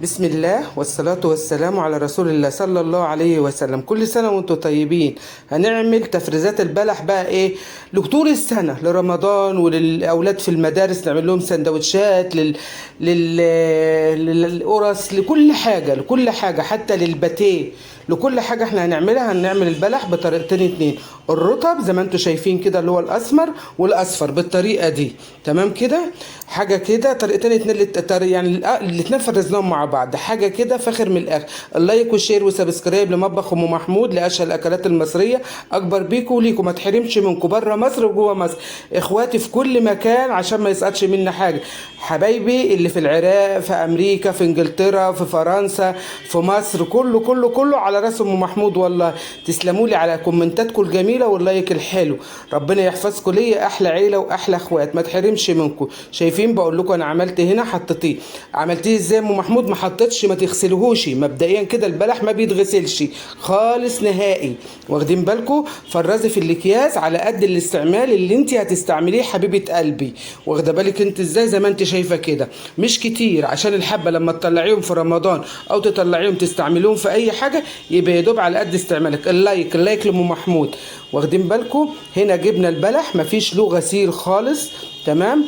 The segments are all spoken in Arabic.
بسم الله والصلاة والسلام على رسول الله صلى الله عليه وسلم. كل سنة وانتم طيبين. هنعمل تفريزات البلح بقى ايه لطول السنة، لرمضان وللأولاد في المدارس نعمل لهم سندوتشات لل... للقرص، لكل حاجة حتى للباتيه، لكل حاجة احنا هنعملها. هنعمل البلح بطريقتين اتنين، الرطب زي ما انتم شايفين كده اللي هو الأسمر، والأصفر بالطريقة دي. تمام كده، حاجة كده طريقتين اتنين يعني الاتنين فرزناهم مع بعض، حاجة كده فاخر من الآخر. اللايك والشير وسبسكرايب لمطبخ أم محمود لأشهى الأكلات المصرية. أكبر بيكم وليكم، ما تحرمش منكم بره مصر وجوه مصر، إخواتي في كل مكان عشان ما يسقطش منا حاجة. حبايبي اللي في العراق، في أمريكا، في إنجلترا، في فرنسا، في مصر، كله على راس أم محمود. والله تسلموا لي على كومنتاتكم الجميلة واللايك الحلو. ربنا يحفظكم ليا، أحلى عيلة وأحلى إخوات، ما تحرمش منكم. شايفين بقول لكم انا عملت هنا حطيتيه. عملتيه ازاي ام محمود؟ ما حطيتش، ما تغسلوهوش مبدئيا كده، البلح ما بيتغسلش خالص نهائي، واخدين بالكم؟ فرزي في الاكياس على قد الاستعمال اللي انت هتستعمليه حبيبه قلبي، واخده بالك انت ازاي؟ زي ما انت شايفه كده، مش كتير عشان الحبه لما تطلعيهم في رمضان او تطلعيهم تستعملوهم في اي حاجه يبقى يدوب على قد استعمالك. اللايك لام محمود، واخدين بالكم؟ هنا جبنا البلح مفيش له غسيل خالص، تمام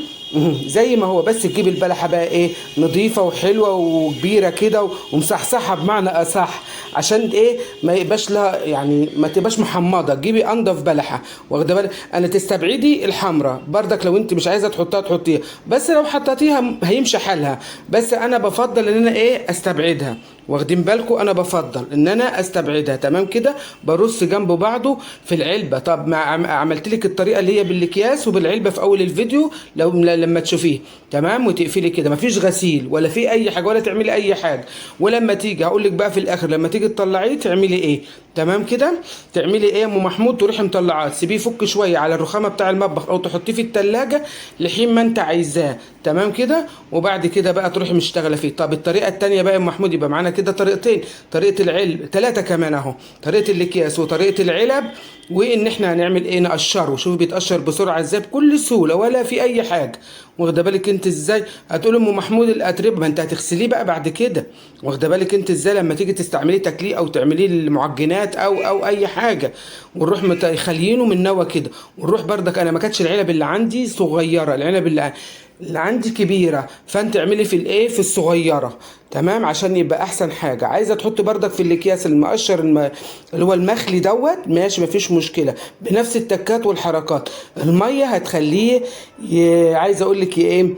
زي ما هو، بس تجيب البلحه بقى ايه نظيفه وحلوه وكبيره كده ومصحصحه بمعنى اصح، عشان ايه ما يبقاش لها يعني ما تبقاش محمضه. جيبي انضف بلحه، واخده بالك؟ انا تستبعدي الحمراء بردك، لو انت مش عايزه تحطها تحطيها، بس لو حطيتيها هيمشي حالها، بس انا بفضل ان انا ايه استبعدها، واخدين بالكم؟ انا بفضل ان انا استبعدها. تمام كده، برص جنب بعضه في العلبه. طب ما عملت لك الطريقه اللي هي بالاكياس وبالعلبه في اول الفيديو لما تشوفيه. تمام، وتقفلي كده، مفيش غسيل ولا في اي حاجه ولا تعملي اي حاجه. ولما تيجي هقول لك بقى في الاخر لما تيجي تطلعيه تعملي ايه. تمام كده، تعملي ايه يا ام محمود؟ تروحي مطلعاه تسيبيه يفك شويه على الرخامه بتاع المطبخ او تحطيه في التلاجة لحين ما انت عايزاه. تمام كده، وبعد كده بقى تروحي مشتغله فيه. طب الطريقه التانيه بقى يا ام محمود، يبقى معانا كده طريقتين، طريقه العلب، ثلاثه كمان اهو، طريقه الاكياس وطريقه العلب، وان احنا هنعمل ايه نقشره. شوفي بيتقشر بسرعه ازاي بكل سهوله ولا في اي حاجه، واخده بالك انت ازاي؟ هتقول ام محمود الاتربه، ما انت هتغسليه بقى بعد كده، واخده بالك انت ازاي؟ لما تيجي تستعمليه تاكليه او تعمليه المعجنات او اي حاجه، ونروح خاليينه من نوى كده، ونروح بردك. انا ما كانتش العلب اللي عندي صغيره، العلب اللي عندي كبيره، فانت اعملي في الايه في الصغيره. تمام، عشان يبقى احسن حاجه. عايزه تحط بردك في الاكياس المقشر اللي هو المخلي دوت، ماشي مفيش مشكله، بنفس التكات والحركات. الميه هتخليه عايزه اقول لك ايه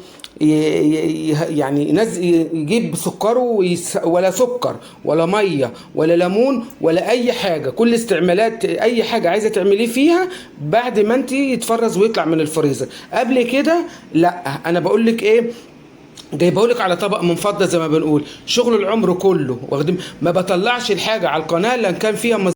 يعني يجيب سكره ولا سكر ولا ميه ولا ليمون ولا اي حاجه. كل استعمالات اي حاجه عايزه تعمليه فيها بعد ما انت يتفرز ويطلع من الفريزر. قبل كده لا، انا بقول لك ايه، جايبهولك على طبق من فضه زي ما بنقول، شغل العمر كله، واخدين؟ ما بطلعش الحاجه على القناه لان كان فيها